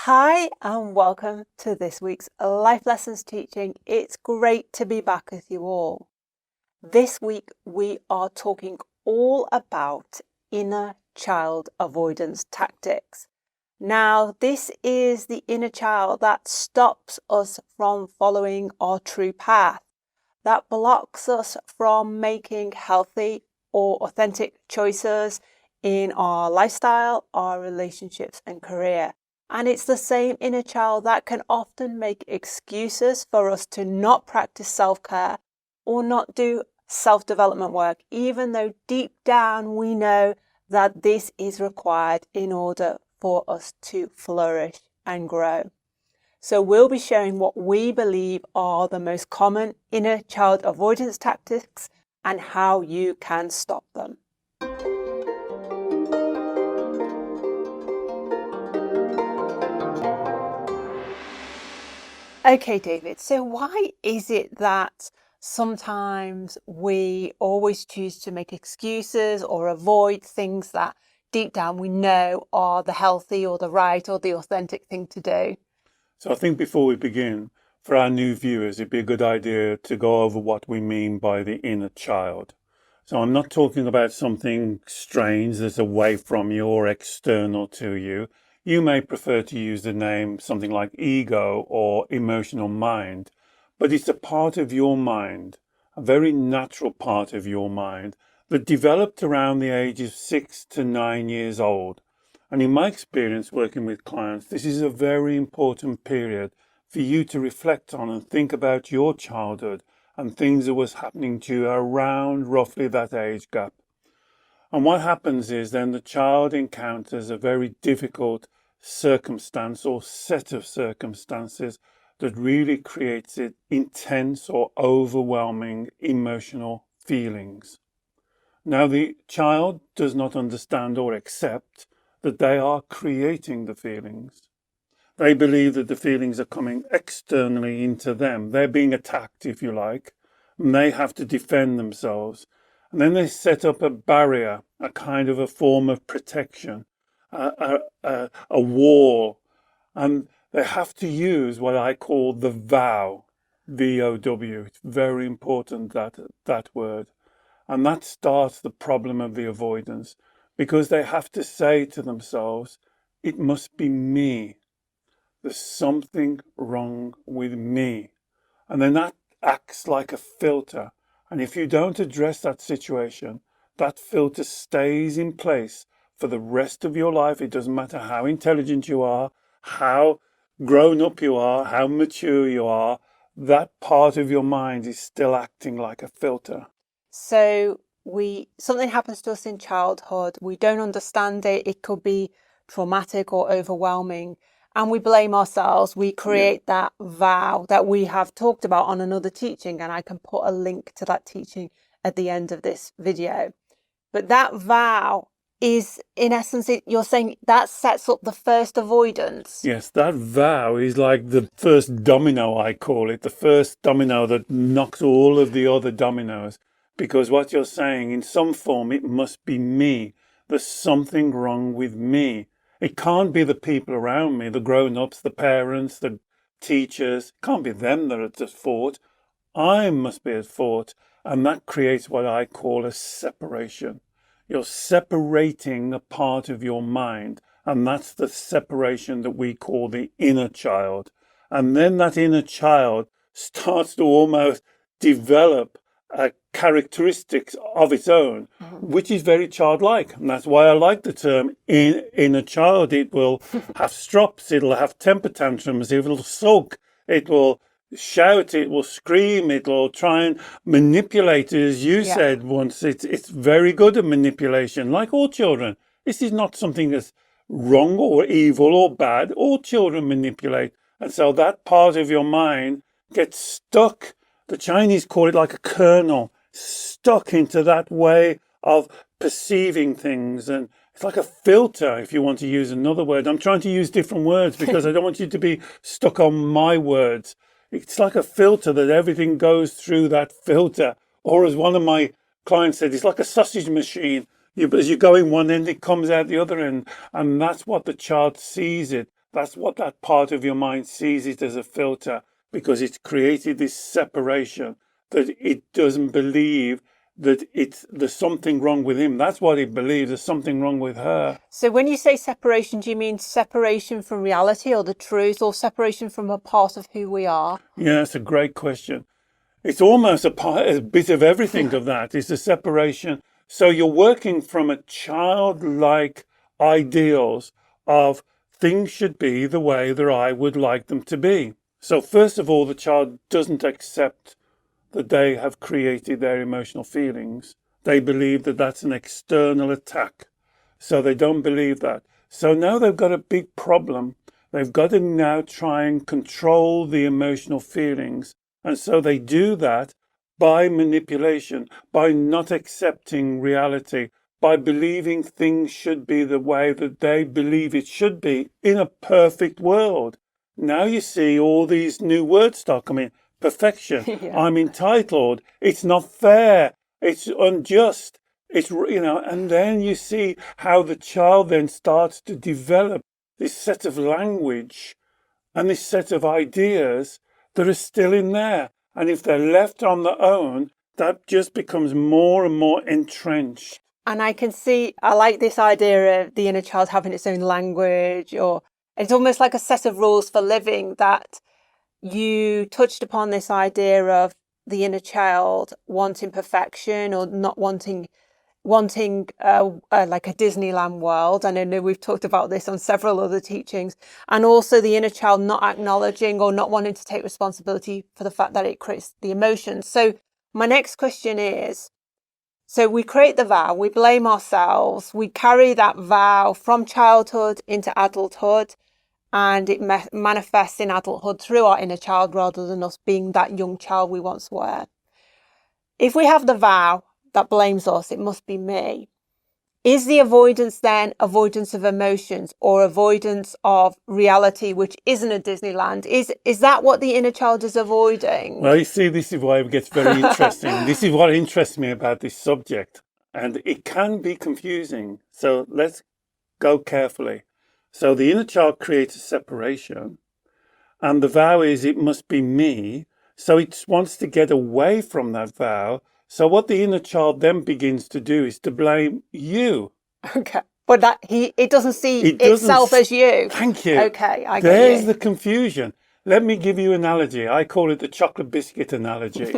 Hi and welcome to this week's Life Lessons teaching. It's great to be back with you all. This week we are talking all about inner child avoidance tactics. Now, this is the inner child that stops us from following our true path, that blocks us from making healthy or authentic choices in our lifestyle, our relationships and career. And it's the same inner child that can often make excuses for us to not practice self-care or not do self-development work, even though deep down we know that this is required in order for us to flourish and grow. So we'll be sharing what we believe are the most common inner child avoidance tactics and how you can stop them. Okay, David, so why is it that sometimes we always choose to make excuses or avoid things that deep down we know are the healthy or the right or the authentic thing to do? So I think before we begin, for our new viewers, it'd be a good idea to go over what we mean by the inner child. So I'm not talking about something strange that's away from you or external to you. You may prefer to use the name something like ego or emotional mind, but it's a part of your mind, a very natural part of your mind that developed around the age of 6 to 9 years old. And in my experience working with clients, this is a very important period for you to reflect on and think about your childhood and things that was happening to you around roughly that age gap. And what happens is then the child encounters a very difficult circumstance or set of circumstances that really creates it intense or overwhelming emotional feelings. Now the child does not understand or accept that they are creating the feelings. They believe that the feelings are coming externally into them. They're being attacked, if you like, and they have to defend themselves. And then they set up a barrier, a kind of a form of protection, a wall. And they have to use what I call the vow, V-O-W. It's very important, that word. And that starts the problem of the avoidance, because they have to say to themselves, it must be me. There's something wrong with me. And then that acts like a filter. And if you don't address that situation, that filter stays in place for the rest of your life. It doesn't matter how intelligent you are, how grown up you are, how mature you are, that part of your mind is still acting like a filter. So something happens to us in childhood, we don't understand it, it could be traumatic or overwhelming, and we blame ourselves. We create that vow that we have talked about on another teaching, and I can put a link to that teaching at the end of this video. But that vow is, in essence, you're saying that sets up the first avoidance. Yes, that vow is like the first domino, I call it, the first domino that knocks all of the other dominoes. Because what you're saying, in some form, it must be me. There's something wrong with me. It can't be the people around me, the grown-ups, the parents, the teachers. It can't be them that are at fault. I must be at fault. And that creates what I call a separation. You're separating a part of your mind. And that's the separation that we call the inner child. And then that inner child starts to almost develop characteristics of its own, which is very childlike. And that's why I like the term inner child. It will have strops, it'll have temper tantrums, it will sulk, it will shout, it will scream, it will try and manipulate, as you said once. It's very good at manipulation, like all children. This is not something that's wrong or evil or bad. All children manipulate. And so that part of your mind gets stuck. The Chinese call it like a kernel, stuck into that way of perceiving things. And it's like a filter, if you want to use another word. I'm trying to use different words because I don't want you to be stuck on my words. It's like a filter that everything goes through that filter. Or as one of my clients said, it's like a sausage machine. As you go in one end, it comes out the other end. And that's what the child sees it. That's what that part of your mind sees it as a filter, because it's created this separation that it doesn't believe that there's something wrong with him. That's what it believes. There's something wrong with her. So when you say separation, do you mean separation from reality or the truth, or separation from a part of who we are? Yeah, that's a great question. It's almost a bit of everything of that. It's a separation. So you're working from a childlike ideals of things should be the way that I would like them to be. So first of all, the child doesn't accept that they have created their emotional feelings. They believe that that's an external attack. So they don't believe that. So now they've got a big problem. They've got to now try and control the emotional feelings. And so they do that by manipulation, by not accepting reality, by believing things should be the way that they believe it should be in a perfect world. Now you see all these new words start coming. Perfection. Yeah. I'm entitled. It's not fair. It's unjust. It's, and then you see how the child then starts to develop this set of language and this set of ideas that are still in there. And if they're left on their own, that just becomes more and more entrenched. And I like this idea of the inner child having its own language, or it's almost like a set of rules for living. That you touched upon this idea of the inner child wanting perfection, or not wanting like a Disneyland world. And I know we've talked about this on several other teachings. And also the inner child not acknowledging or not wanting to take responsibility for the fact that it creates the emotions. So my next question is, so we create the vow, we blame ourselves, we carry that vow from childhood into adulthood, and it manifests in adulthood through our inner child rather than us being that young child we once were. If we have the vow that blames us, it must be me. Is the avoidance then avoidance of emotions or avoidance of reality, which isn't a Disneyland? Is that what the inner child is avoiding? Well, you see, this is why it gets very interesting. This is what interests me about this subject. And it can be confusing. So let's go carefully. So the inner child creates a separation. And the vow is it must be me. So it wants to get away from that vow. So what the inner child then begins to do is to blame you. Okay. But it doesn't see itself as you. Thank you. Okay, I get There's you. the confusion. Let me give you an analogy. I call it the chocolate biscuit analogy.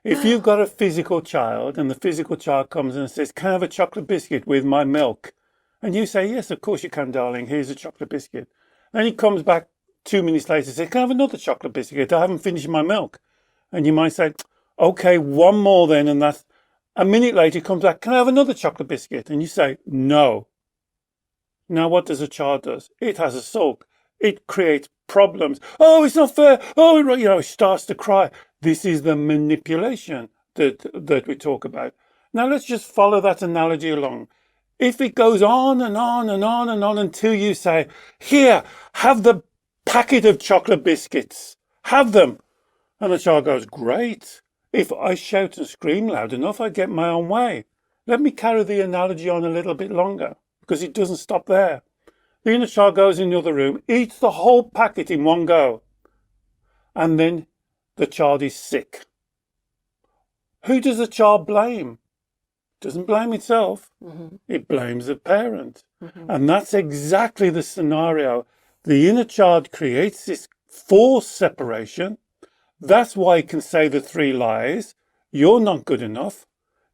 If you've got a physical child and the physical child comes and says, can I have a chocolate biscuit with my milk? And you say, yes, of course you can, darling. Here's a chocolate biscuit. Then he comes back 2 minutes later and says, can I have another chocolate biscuit? I haven't finished my milk. And you might say, okay, one more then. And that's a minute later, he comes back, can I have another chocolate biscuit? And you say, no. Now, what does a child do? It has a sulk. It creates problems. Oh, it's not fair. Oh, it starts to cry. This is the manipulation that we talk about. Now, let's just follow that analogy along. If it goes on and on and on and on until you say, here, have the packet of chocolate biscuits. Have them. And the child goes, great. If I shout and scream loud enough, I get my own way. Let me carry the analogy on a little bit longer, because it doesn't stop there. The inner child goes in the other room, eats the whole packet in one go. And then the child is sick. Who does the child blame? It doesn't blame itself. Mm-hmm. It blames the parent. Mm-hmm. And that's exactly the scenario. The inner child creates this forced separation. That's why it can say the 3 lies. You're not good enough.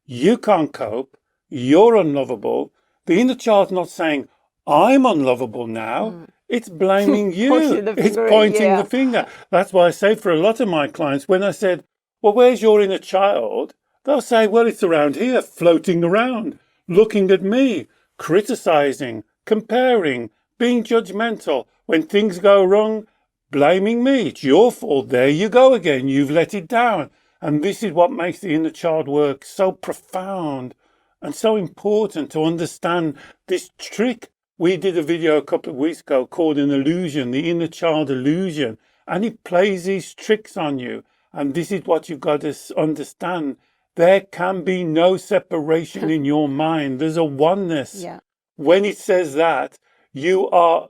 You can't cope. You're unlovable. The inner child's not saying, I'm unlovable now. Mm. It's blaming you. It's pointing the finger. That's why I say for a lot of my clients, when I said, well, where's your inner child? They'll say, well, it's around here, floating around, looking at me, criticizing, comparing, being judgmental. When things go wrong, blaming me. It's your fault. There you go again. You've let it down. And this is what makes the inner child work so profound and so important to understand this trick. We did a video a couple of weeks ago called an illusion, the inner child illusion. And it plays these tricks on you. And this is what you've got to understand. There can be no separation in your mind. There's a oneness. Yeah. When it says that, you are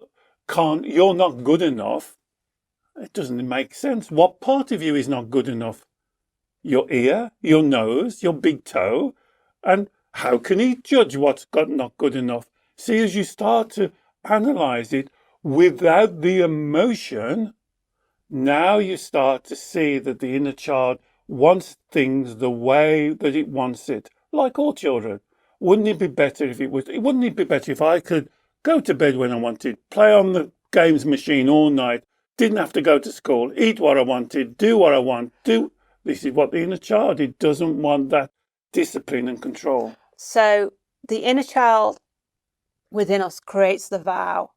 you're not good enough, it doesn't make sense. What part of you is not good enough? Your ear, your nose, your big toe. And how can he judge what's not good enough? See, as you start to analyze it without the emotion, now you start to see that the inner child wants things the way that it wants it, like all children. Wouldn't it be better if wouldn't it be better if I could go to bed when I wanted, play on the games machine all night, didn't have to go to school, eat what I wanted, do what I want, this is what the inner child, it doesn't want that discipline and control. So the inner child within us creates the vow.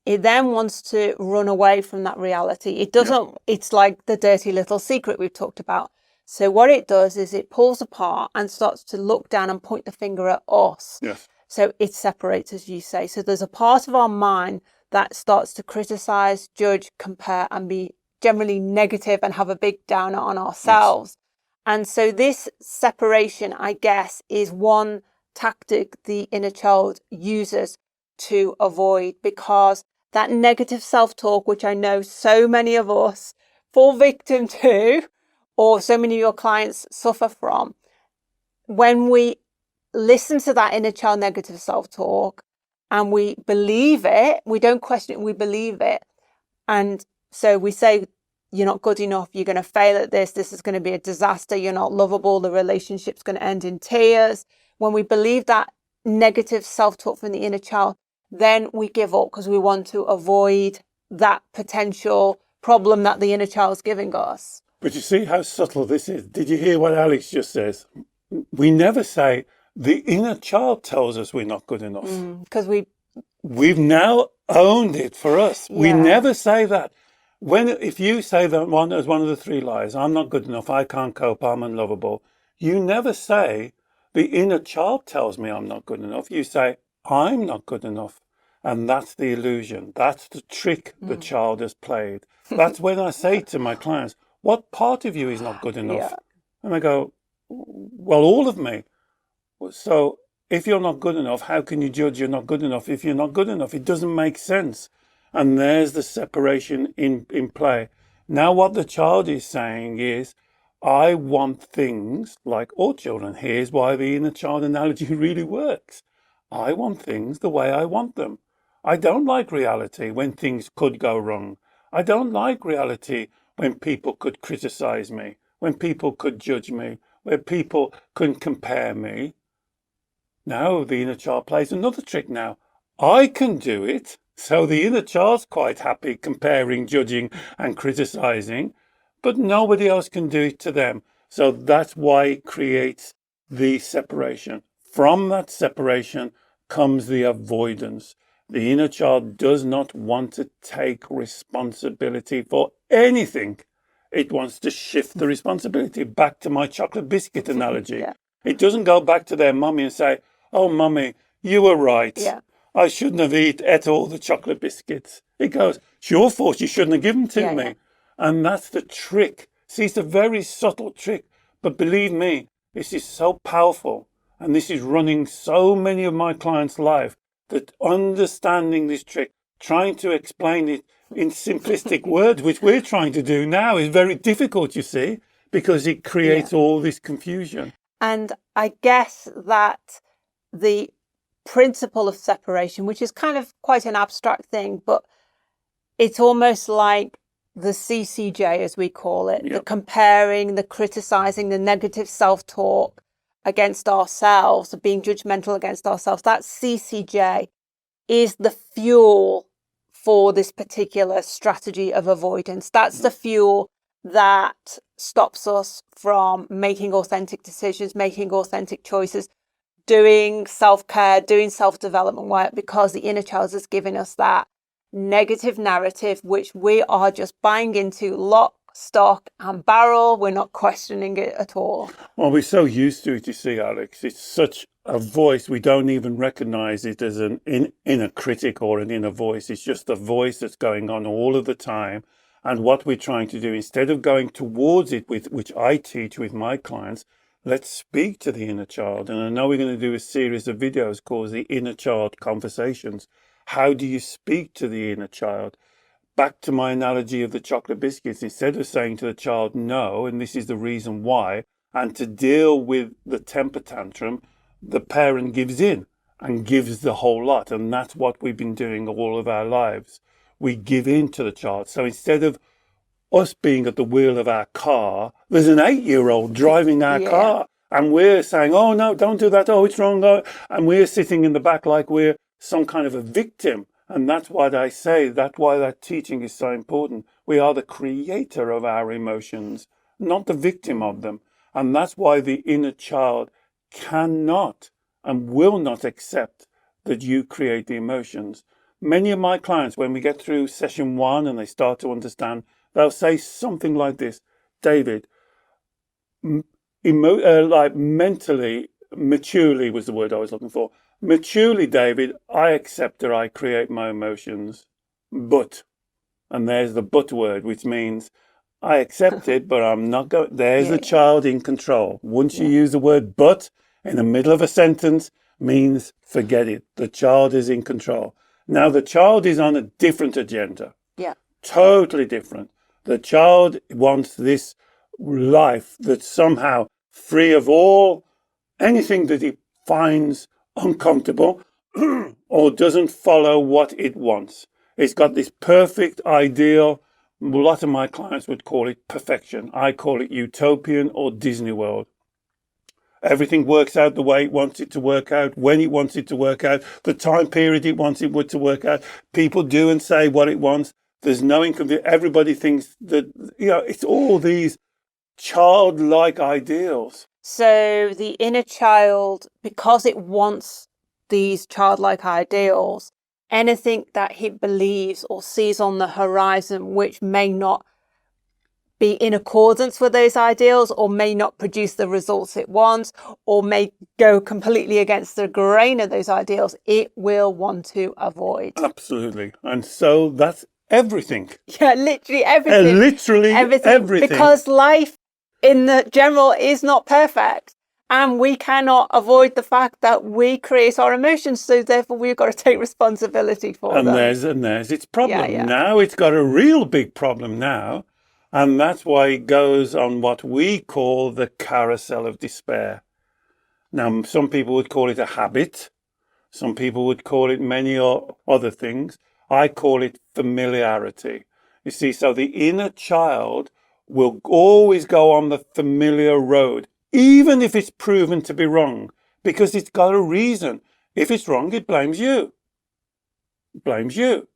It then wants to run away from that reality. It doesn't, it's like the dirty little secret we've talked about. So what it does is it pulls apart and starts to look down and point the finger at us. Yes. So it separates, as you say. So there's a part of our mind that starts to criticize, judge, compare, and be generally negative and have a big downer on ourselves. Yes. And so this separation, I guess, is one tactic the inner child uses to avoid, because that negative self-talk, which I know so many of us fall victim to, or so many of your clients suffer from, when we listen to that inner child negative self-talk and we believe it, we don't question it, we believe it. And so we say, you're not good enough, you're going to fail at this is going to be a disaster, you're not lovable, the relationship's going to end in tears. When we believe that negative self-talk from the inner child, then we give up because we want to avoid that potential problem that the inner child's giving us. But you see how subtle this is? Did you hear what Alex just says? We never say the inner child tells us we're not good enough. Because we've now owned it for us. Yeah. We never say that. If you say that one as one of the three lies, I'm not good enough, I can't cope, I'm unlovable, you never say the inner child tells me I'm not good enough. You say I'm not good enough. And that's the illusion. That's the trick the child has played. That's when I say to my clients, what part of you is not good enough? Yeah. And I go, well, all of me. So if you're not good enough, how can you judge you're not good enough? If you're not good enough, it doesn't make sense. And there's the separation in play. Now what the child is saying is, I want things like all children. Here's why the inner child analogy really works. I want things the way I want them. I don't like reality when things could go wrong. I don't like reality when people could criticize me, when people could judge me, where people can compare me. Now the inner child plays another trick now. I can do it. So the inner child's quite happy comparing, judging and criticizing, but nobody else can do it to them. So that's why it creates the separation. From that separation comes the avoidance. The inner child does not want to take responsibility for anything. It wants to shift the responsibility back to my chocolate biscuit analogy. Yeah. It doesn't go back to their mummy and say, oh, mummy, you were right. Yeah. I shouldn't have ate all the chocolate biscuits. It goes, it's your fault, you shouldn't have given them to me. Yeah. And that's the trick. See, it's a very subtle trick. But believe me, this is so powerful. And this is running so many of my clients' life, that understanding this trick, trying to explain it in simplistic words, which we're trying to do now, is very difficult, you see, because it creates all this confusion. And I guess that the principle of separation, which is kind of quite an abstract thing, but it's almost like the CCJ, as we call it, the comparing, the criticizing, the negative self-talk against ourselves, being judgmental against ourselves. That CCJ is the fuel for this particular strategy of avoidance. That's the fuel that stops us from making authentic decisions, making authentic choices, doing self-care, doing self-development work, because the inner child has given us that negative narrative, which we are just buying into lock, stock and barrel. We're not questioning it at all. Well, we're so used to it, you see, Alex. It's such a voice. We don't even recognize it as an inner critic or an inner voice. It's just a voice that's going on all of the time. And what we're trying to do, instead of going towards it, which I teach with my clients, let's speak to the inner child. And I know we're going to do a series of videos called the Inner Child Conversations. How do you speak to the inner child? Back to my analogy of the chocolate biscuits, instead of saying to the child no, and this is the reason why, and to deal with the temper tantrum, the parent gives in and gives the whole lot. And that's what we've been doing all of our lives. We give in to the child. So instead of us being at the wheel of our car, there's an 8-year-old driving our car. And we're saying, oh, no, don't do that. Oh, it's wrong. Oh. And we're sitting in the back like we're some kind of a victim. And that's why I say, that's why that teaching is so important. We are the creator of our emotions, not the victim of them. And that's why the inner child cannot and will not accept that you create the emotions. Many of my clients, when we get through session 1 and they start to understand, they'll say something like this: David, like mentally, maturely was the word I was looking for. Maturely, David, I accept that I create my emotions, but, and there's the but word, which means I accept it, but I'm not going, there's the child in control. Once you use the word but in the middle of a sentence, means forget it. The child is in control. Now, the child is on a different agenda. Yeah. Totally different. The child wants this life that's somehow free of all anything that it finds uncomfortable or doesn't follow what it wants. It's got this perfect ideal. A lot of my clients would call it perfection. I call it utopian or Disney World. Everything works out the way it wants it to work out, when it wants it to work out, the time period it wants it to work out. People do and say what it wants. There's no inconvenience. Everybody thinks that, it's all these childlike ideals. So the inner child, because it wants these childlike ideals, anything that he believes or sees on the horizon which may not be in accordance with those ideals or may not produce the results it wants or may go completely against the grain of those ideals, it will want to avoid. Absolutely. And so that's everything. Yeah, literally everything. Literally everything. Because life in the general is not perfect. And we cannot avoid the fact that we create our emotions. So therefore, we've got to take responsibility for them. And there's its problem. Now it's got a real big problem now. And that's why it goes on what we call the Carousel of Despair. Now, some people would call it a habit. Some people would call it many other things. I call it familiarity. You see, so the inner child will always go on the familiar road, even if it's proven to be wrong, because it's got a reason. If it's wrong, it blames you. It blames you.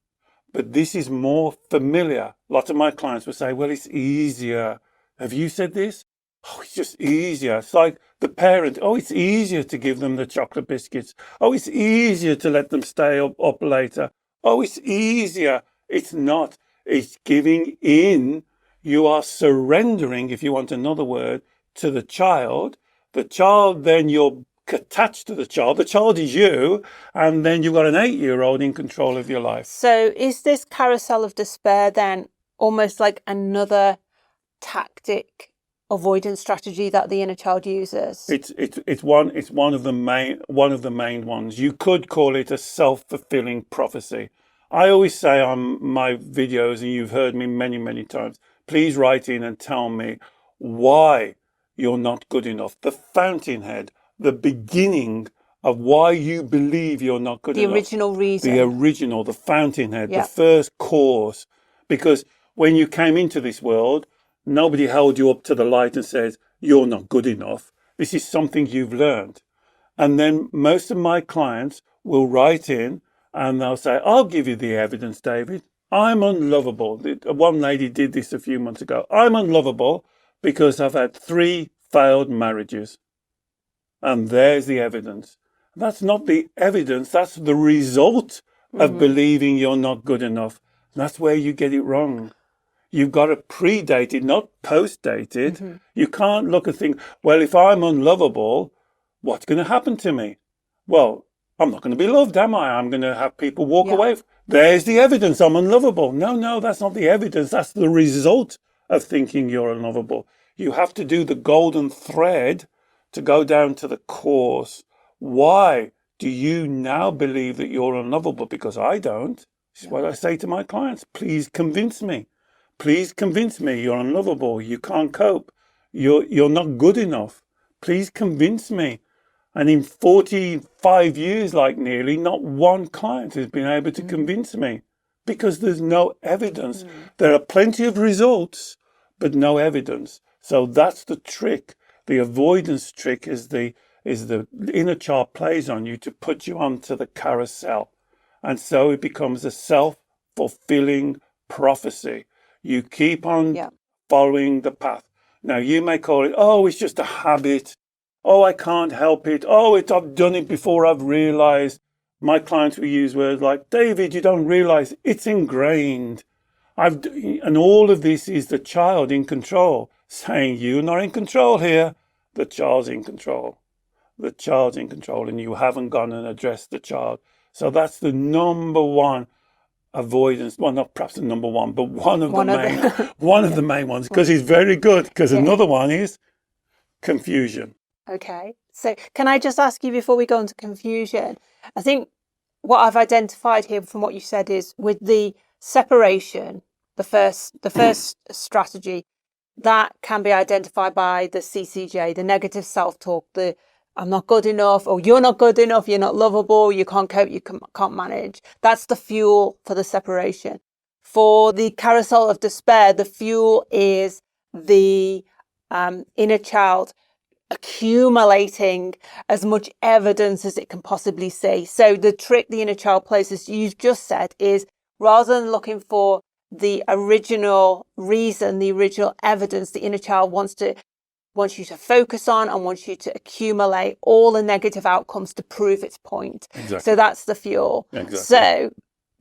But this is more familiar. Lots of my clients will say, well, it's easier. Have you said this? Oh, it's just easier. It's like the parent. Oh, it's easier to give them the chocolate biscuits. Oh, it's easier to let them stay up later. Oh, it's easier. It's not. It's giving in. You are surrendering, if you want another word, to the child. The child, then you're attached to the child. The child is you, and then you've got an 8-year-old in control of your life. So is this carousel of despair then almost like another tactic, avoidance strategy that the inner child uses? It's one of the main ones. You could call it a self-fulfilling prophecy. I always say on my videos, and you've heard me many times, please write in and tell me why you're not good enough. The fountainhead, the beginning of why you believe you're not good enough. The original reason. The fountainhead, the first cause. Because when you came into this world, nobody held you up to the light and says, you're not good enough. This is something you've learned. And then most of my clients will write in and they'll say, I'll give you the evidence, David. I'm unlovable. One lady did this a few months ago. I'm unlovable because I've had 3 failed marriages. And there's the evidence. That's not the evidence. That's the result of believing you're not good enough. That's where you get it wrong. You've got to predate it, not post-date it. You can't look and think, well, if I'm unlovable, what's going to happen to me? Well, I'm not going to be loved, am I? I'm going to have people walk away. There's the evidence. I'm unlovable. No, that's not the evidence. That's the result of thinking you're unlovable. You have to do the golden thread to go down to the cause. Why do you now believe that you're unlovable? Because I don't. This is what I say to my clients. Please convince me. Please convince me you're unlovable. You can't cope. You're not good enough. Please convince me. And in 45 years, like nearly, not one client has been able to convince me because there's no evidence. There are plenty of results, but no evidence. So that's the trick. The avoidance trick is the inner child plays on you to put you onto the carousel. And so it becomes a self-fulfilling prophecy. You keep on following the path. Now, you may call it, oh, it's just a habit. Oh, I can't help it. Oh, I've done it before I've realized. My clients will use words like, David, you don't realize it's ingrained. And all of this is the child in control, saying you're not in control here. The child's in control. The child's in control, and you haven't gone and addressed the child. So that's the number one avoidance. Well, not perhaps the number one, but one of the main ones, because it's very good. Because another one is confusion. Okay. So can I just ask you before we go into confusion? I think what I've identified here from what you said is with the separation, the first strategy, that can be identified by the CCJ, the negative self-talk, the I'm not good enough, or you're not good enough, you're not lovable, you can't cope, you can't manage. That's the fuel for the separation. For the carousel of despair, the fuel is the inner child accumulating as much evidence as it can possibly see. So the trick the inner child plays, as you've just said, is rather than looking for the original reason, the original evidence, the inner child wants you to focus on and wants you to accumulate all the negative outcomes to prove its point. Exactly. So that's the fuel. Exactly. So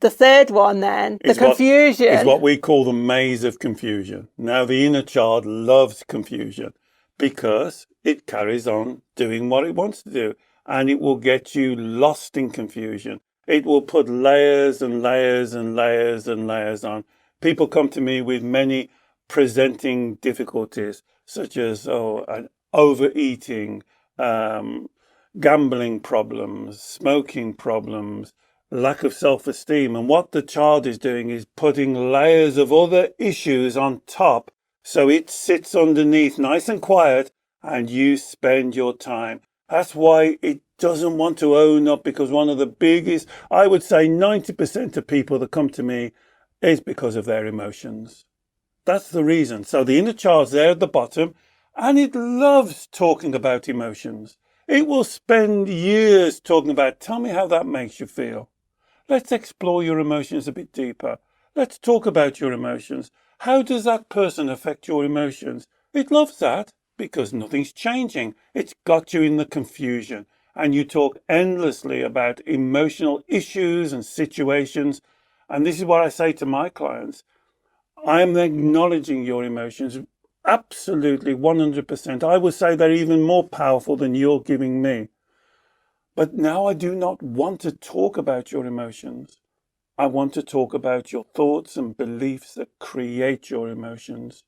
the third one then, the confusion. Is what we call the maze of confusion. Now, the inner child loves confusion because it carries on doing what it wants to do, and it will get you lost in confusion. It will put layers and layers and layers and layers on. People come to me with many presenting difficulties, such as overeating, gambling problems, smoking problems, lack of self-esteem. And what the child is doing is putting layers of other issues on top, so it sits underneath nice and quiet, and you spend your time. That's why it doesn't want to own up, because one of the biggest, I would say 90% of people that come to me is because of their emotions. That's the reason. So the inner child's there at the bottom, and it loves talking about emotions. It will spend years talking about, tell me how that makes you feel. Let's explore your emotions a bit deeper. Let's talk about your emotions. How does that person affect your emotions? It loves that because nothing's changing. It's got you in the confusion. And you talk endlessly about emotional issues and situations. And this is what I say to my clients. I'm acknowledging your emotions, absolutely 100%. I would say they're even more powerful than you're giving me. But now I do not want to talk about your emotions. I want to talk about your thoughts and beliefs that create your emotions.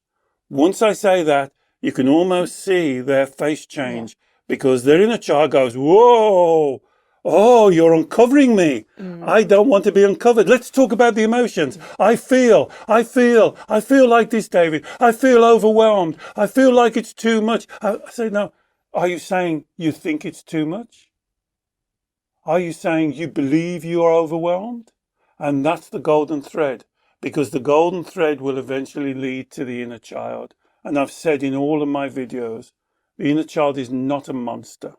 Once I say that, you can almost see their face change, because their inner child goes, whoa, oh, you're uncovering me. I don't want to be uncovered. Let's talk about the emotions. I feel like this, David. I feel overwhelmed. I feel like it's too much. I say, no, are you saying you think it's too much? Are you saying you believe you are overwhelmed? And that's the golden thread, because the golden thread will eventually lead to the inner child. And I've said in all of my videos, the inner child is not a monster.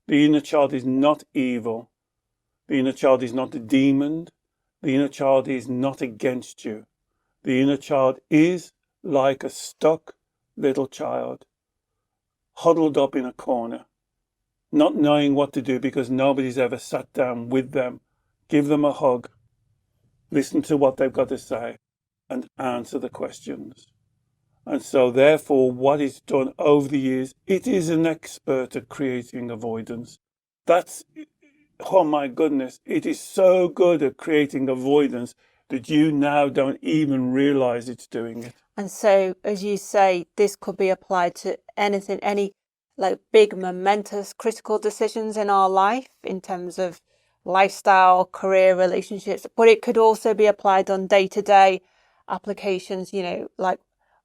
The inner child is not evil. The inner child is not a demon. The inner child is not against you. The inner child is like a stuck little child, huddled up in a corner, not knowing what to do because nobody's ever sat down with them. Give them a hug, listen to what they've got to say, and answer the questions. And so therefore, what is done over the years, it is an expert at creating avoidance. That's, oh my goodness, it is so good at creating avoidance that you now don't even realize it's doing it. And so, as you say, this could be applied to anything, any like big momentous critical decisions in our life in terms of lifestyle, career, relationships, but it could also be applied on day-to-day applications, like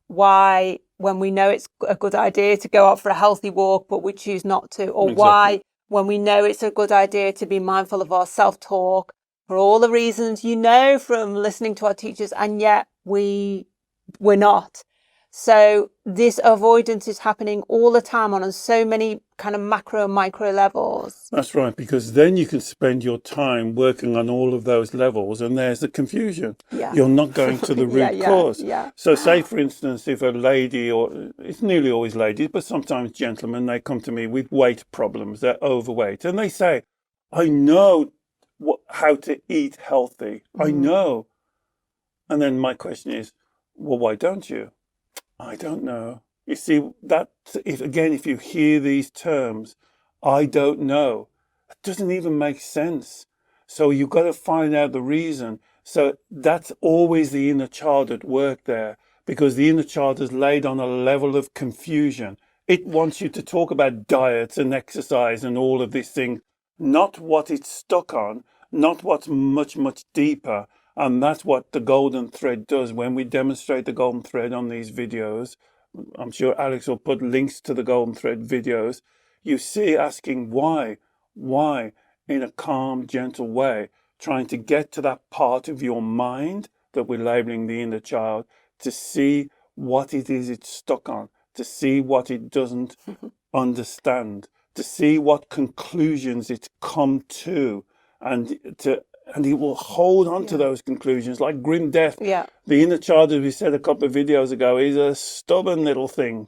why when we know it's a good idea to go out for a healthy walk but we choose not to, or Exactly. why when we know it's a good idea to be mindful of our self-talk for all the reasons from listening to our teachers, and yet we're not. So this avoidance is happening all the time on so many kind of macro and micro levels. That's right, because then you can spend your time working on all of those levels, and there's the confusion. Yeah. You're not going to the root cause. Yeah. So say, for instance, if a lady, or it's nearly always ladies, but sometimes gentlemen, they come to me with weight problems, they're overweight, and they say, I know how to eat healthy. I know. And then my question is, well, why don't you? I don't know. You see, that if you hear these terms, I don't know, it doesn't even make sense. So you've got to find out the reason. So that's always the inner child at work there, because the inner child is laid on a level of confusion. It wants you to talk about diets and exercise and all of these things, not what it's stuck on, not what's much, much deeper. And that's what the golden thread does when we demonstrate the golden thread on these videos. I'm sure Alex will put links to the golden thread videos. You see asking why, in a calm, gentle way, trying to get to that part of your mind that we're labeling the inner child, to see what it is it's stuck on, to see what it doesn't understand, to see what conclusions it's come to, and he will hold on to those conclusions like grim death. Yeah. The inner child, as we said a couple of videos ago, is a stubborn little thing.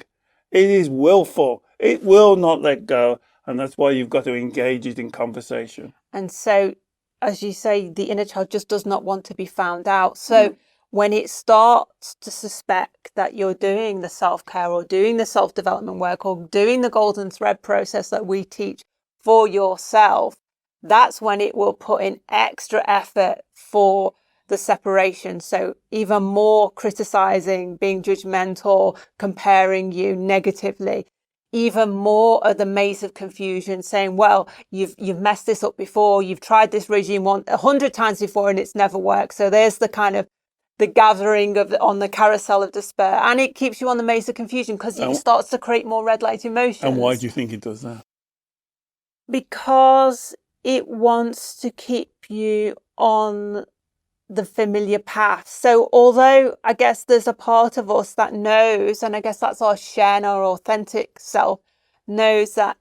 It is willful. It will not let go. And that's why you've got to engage it in conversation. And so, as you say, the inner child just does not want to be found out. So when it starts to suspect that you're doing the self-care or doing the self-development work or doing the golden thread process that we teach for yourself, that's when it will put in extra effort for the separation. So even more criticizing, being judgmental, comparing you negatively, even more of the maze of confusion, saying, well, you've messed this up before, you've tried this regime 100 times before and it's never worked. So there's the kind of the gathering on the carousel of despair, and it keeps you on the maze of confusion because it starts to create more red light emotions. And why do you think it does that? Because it wants to keep you on the familiar path. So although I guess there's a part of us that knows, and I guess that's our Shen, our authentic self, knows that,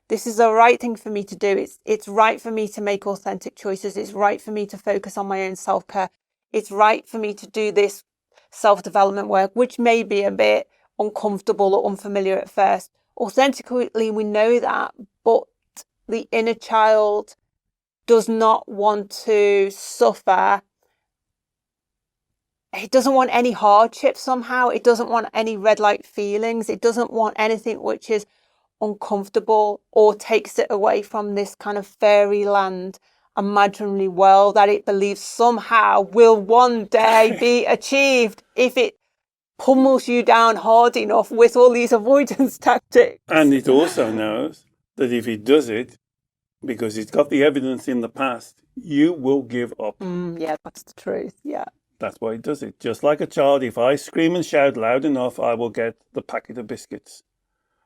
this is the right thing for me to do. It's right for me to make authentic choices. It's right for me to focus on my own self-care. It's right for me to do this self-development work, which may be a bit uncomfortable or unfamiliar at first. Authentically, we know that, but the inner child does not want to suffer. It doesn't want any hardship somehow. It doesn't want any red light feelings. It doesn't want anything which is uncomfortable or takes it away from this kind of fairyland, imaginary world that it believes somehow will one day be achieved if it pummels you down hard enough with all these avoidance tactics. And it also knows that if it does it, because it's got the evidence in the past, you will give up. Yeah, that's the truth. Yeah. That's why it does it. Just like a child, if I scream and shout loud enough, I will get the packet of biscuits.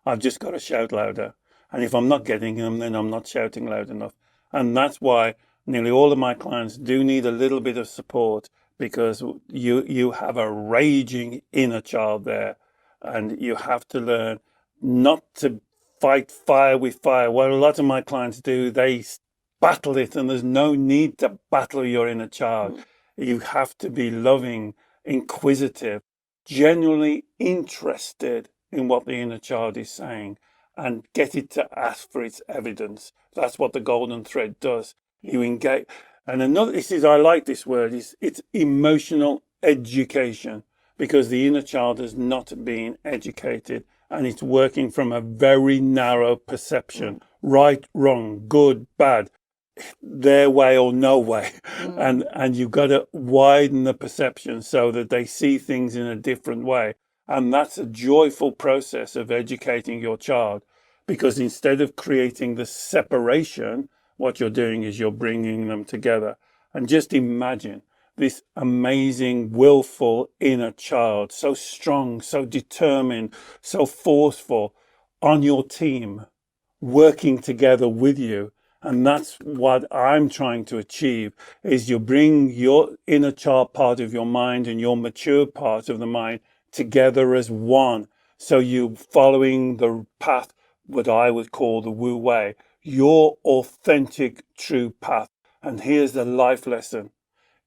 I've just got to shout louder. And if I'm not getting them, then I'm not shouting loud enough. And that's why nearly all of my clients do need a little bit of support, because you have a raging inner child there, and you have to learn not to fight fire with fire. What a lot of my clients do, they battle it, and there's no need to battle your inner child. You have to be loving, inquisitive, genuinely interested in what the inner child is saying, and get it to ask for its evidence. That's what the golden thread does. You engage. And I like this word, it's emotional education, because the inner child has not been educated, and it's working from a very narrow perception. Right, wrong, good, bad, their way or no way. And you've got to widen the perception so that they see things in a different way. And that's a joyful process of educating your child, because instead of creating the separation, what you're doing is you're bringing them together. And just imagine this amazing, willful inner child, so strong, so determined, so forceful, on your team, working together with you. And that's what I'm trying to achieve, is you bring your inner child part of your mind and your mature part of the mind together as one. So you following the path, what I would call the Wu Wei, your authentic true path. And here's the life lesson.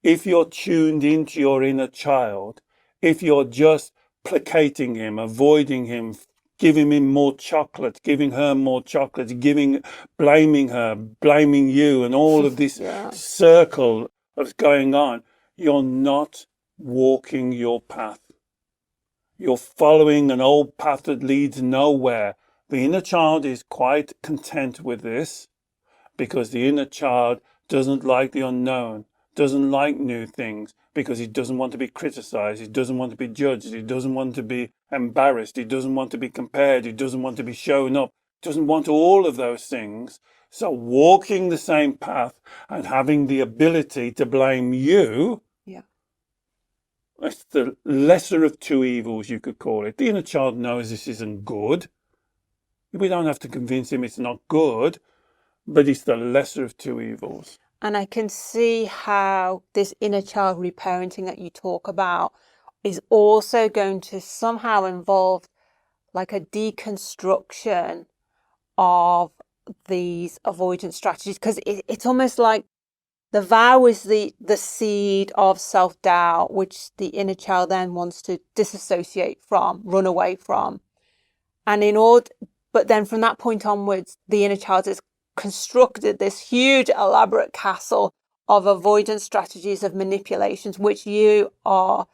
If you're tuned into your inner child, if you're just placating him, avoiding him, giving him more chocolate, giving her more chocolate, blaming her, blaming you, and all of this circle of going on, you're not walking your path. You're following an old path that leads nowhere. The inner child is quite content with this, because the inner child doesn't like the unknown, doesn't like new things, because he doesn't want to be criticized, he doesn't want to be judged, he doesn't want to be embarrassed, he doesn't want to be compared, he doesn't want to be shown up, doesn't want all of those things. So walking the same path and having the ability to blame you, it's the lesser of two evils, you could call it. The inner child knows this isn't good. We don't have to convince him it's not good, but it's the lesser of two evils. And I can see how this inner child reparenting that you talk about is also going to somehow involve like a deconstruction of these avoidance strategies, because it's almost like the vow is the seed of self-doubt, which the inner child then wants to disassociate from, run away from. But then from that point onwards, the inner child has constructed this huge, elaborate castle of avoidance strategies, of manipulations, which you are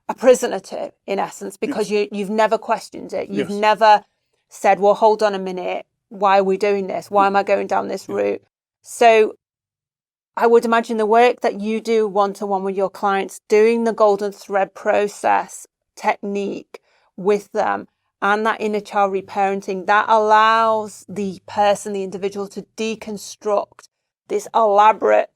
a prisoner to, in essence, because you've never questioned it. You've never said, well, hold on a minute, why are we doing this? Why am I going down this route? So I would imagine the work that you do one-to-one with your clients, doing the golden thread process technique with them, and that inner child reparenting, that allows the person, the individual, to deconstruct this elaborate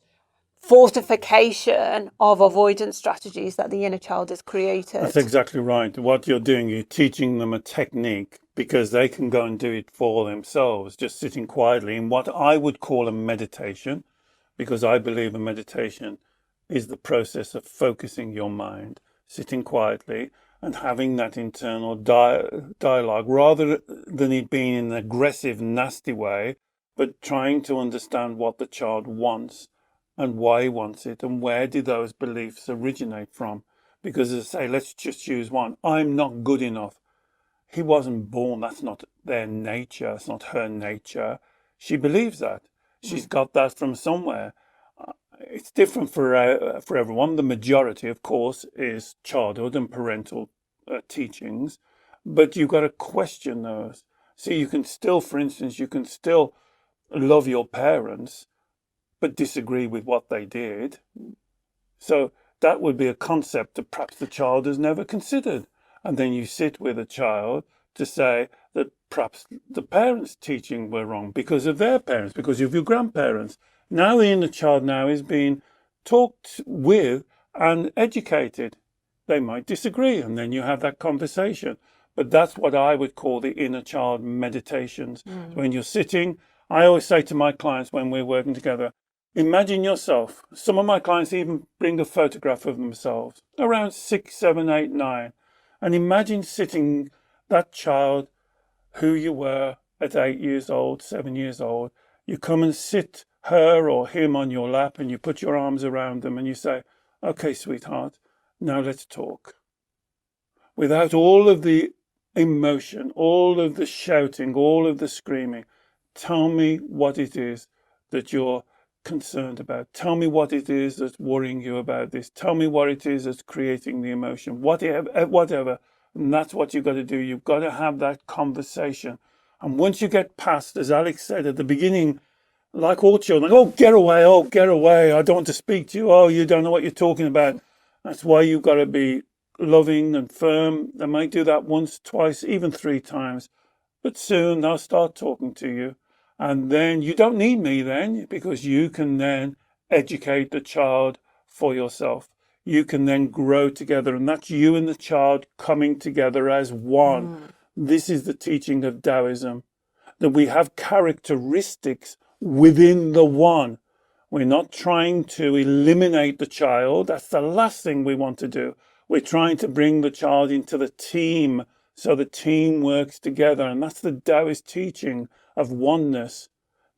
fortification of avoidance strategies that the inner child has created. That's exactly right. What you're doing, you're teaching them a technique, because they can go and do it for themselves, just sitting quietly in what I would call a meditation, because I believe a meditation is the process of focusing your mind, sitting quietly and having that internal dialogue, rather than it being in an aggressive, nasty way, but trying to understand what the child wants and why he wants it, and where did those beliefs originate from. Because, as I say, let's just use one. I'm not good enough. He wasn't born. That's not their nature. It's not her nature. She believes that. She's got that from somewhere. It's different for everyone. The majority, of course, is childhood and parental teachings, but you've got to question those. So you can still, for instance, you can still love your parents, but disagree with what they did. So that would be a concept that perhaps the child has never considered. And then you sit with a child to say that perhaps the parents' teaching were wrong because of their parents, because of your grandparents. Now the inner child now is being talked with and educated. They might disagree, and then you have that conversation. But that's what I would call the inner child meditations. When you're sitting, I always say to my clients when we're working together, imagine yourself. Some of my clients even bring a photograph of themselves, around 6, 7, 8, 9. And imagine sitting that child who you were at 8 years old, 7 years old. You come and sit her or him on your lap, and you put your arms around them and you say, okay, sweetheart, now let's talk. Without all of the emotion, all of the shouting, all of the screaming, tell me what it is that you're concerned about. Tell me what it is that's worrying you about this. Tell me what it is that's creating the emotion. Whatever. And that's what you've got to do. You've got to have that conversation. And once you get past, as Alex said at the beginning, like all children, like, oh, get away, I don't want to speak to you, oh, you don't know what you're talking about. That's why you've got to be loving and firm. They might do that once, twice, even 3 times. But soon they'll start talking to you. And then you don't need me then, because you can then educate the child for yourself. You can then grow together, and that's you and the child coming together as one. This is the teaching of Taoism, that we have characteristics within the one. We're not trying to eliminate the child. That's the last thing we want to do. We're trying to bring the child into the team, so the team works together. And that's the Taoist teaching of oneness.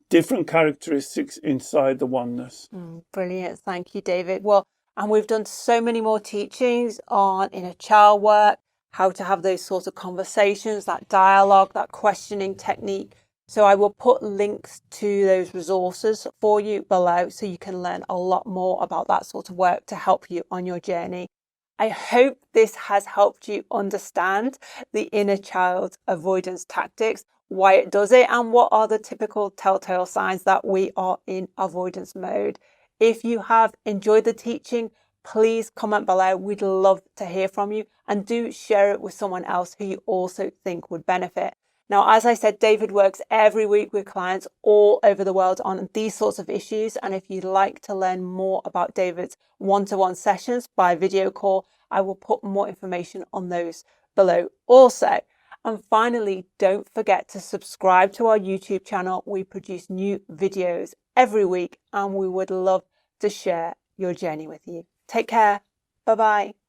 Different characteristics inside the oneness. Brilliant. Thank you, David. Well, and we've done so many more teachings on inner child work, how to have those sorts of conversations, that dialogue, that questioning technique. So I will put links to those resources for you below so you can learn a lot more about that sort of work to help you on your journey. I hope this has helped you understand the inner child avoidance tactics, why it does it, and what are the typical telltale signs that we are in avoidance mode. If you have enjoyed the teaching, please comment below. We'd love to hear from you, and do share it with someone else who you also think would benefit. Now, as I said, David works every week with clients all over the world on these sorts of issues. And if you'd like to learn more about David's one-to-one sessions by video call, I will put more information on those below also. And finally, don't forget to subscribe to our YouTube channel. We produce new videos every week, and we would love to share your journey with you. Take care. Bye-bye.